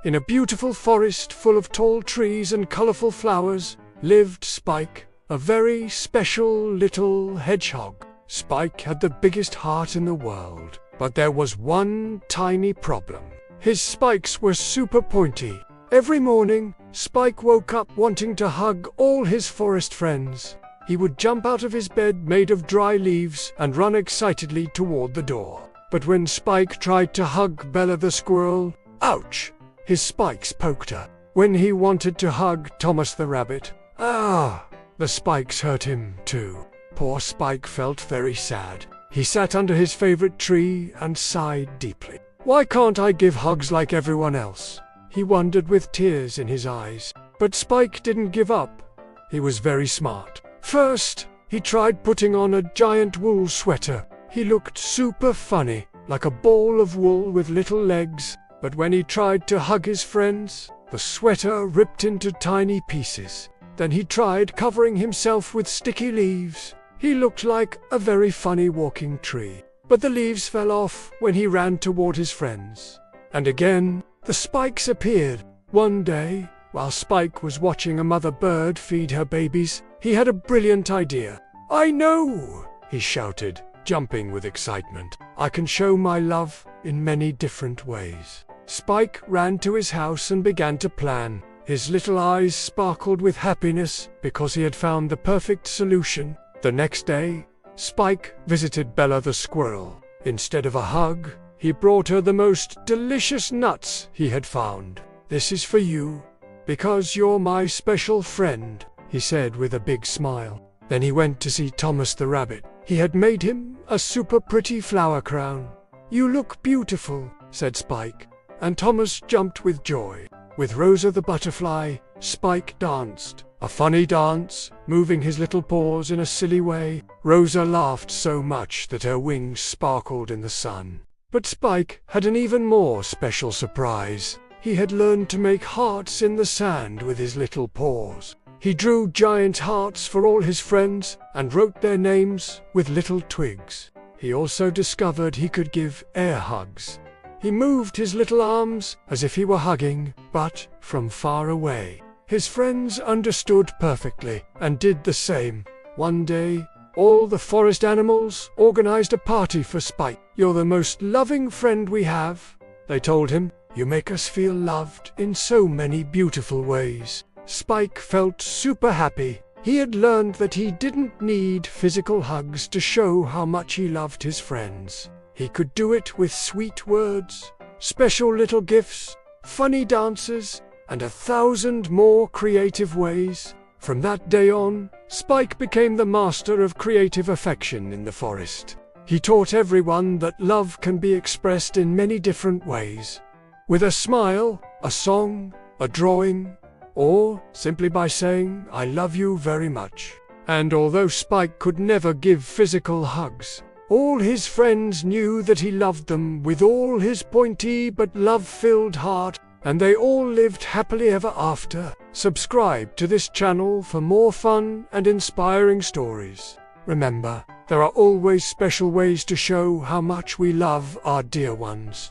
In a beautiful forest full of tall trees and colorful flowers lived Spike, a very special little hedgehog. Spike had the biggest heart in the world, but there was one tiny problem. His spikes were super pointy. Every morning, Spike woke up wanting to hug all his forest friends. He would jump out of his bed made of dry leaves and run excitedly toward the door. But when Spike tried to hug Bella the squirrel, ouch! His spikes poked her. When he wanted to hug Thomas the rabbit, the spikes hurt him too. Poor Spike felt very sad. He sat under his favorite tree and sighed deeply. Why can't I give hugs like everyone else? He wondered with tears in his eyes. But Spike didn't give up. He was very smart. First, he tried putting on a giant wool sweater. He looked super funny, like a ball of wool with little legs. But when he tried to hug his friends, the sweater ripped into tiny pieces. Then he tried covering himself with sticky leaves. He looked like a very funny walking tree. But the leaves fell off when he ran toward his friends. And again, the spikes appeared. One day, while Spike was watching a mother bird feed her babies, he had a brilliant idea. "I know!" he shouted, jumping with excitement. "I can show my love in many different ways." Spike ran to his house and began to plan. His little eyes sparkled with happiness because he had found the perfect solution. The next day, Spike visited Bella the squirrel. Instead of a hug, he brought her the most delicious nuts he had found. "This is for you, because you're my special friend," he said with a big smile. Then he went to see Thomas the rabbit. He had made him a super pretty flower crown. "You look beautiful," said Spike, and Thomas jumped with joy. With Rosa the butterfly, Spike danced. A funny dance, moving his little paws in a silly way. Rosa laughed so much that her wings sparkled in the sun. But Spike had an even more special surprise. He had learned to make hearts in the sand with his little paws. He drew giant hearts for all his friends and wrote their names with little twigs. He also discovered he could give air hugs. He moved his little arms as if he were hugging, but from far away. His friends understood perfectly and did the same. One day, all the forest animals organized a party for Spike. "You're the most loving friend we have," they told him. "You make us feel loved in so many beautiful ways." Spike felt super happy. He had learned that he didn't need physical hugs to show how much he loved his friends. He could do it with sweet words, special little gifts, funny dances, and 1,000 more creative ways. From that day on, Spike became the master of creative affection in the forest. He taught everyone that love can be expressed in many different ways. With a smile, a song, a drawing, or simply by saying, "I love you very much." And although Spike could never give physical hugs, all his friends knew that he loved them with all his pointy but love-filled heart, and they all lived happily ever after. Subscribe to this channel for more fun and inspiring stories. Remember, there are always special ways to show how much we love our dear ones.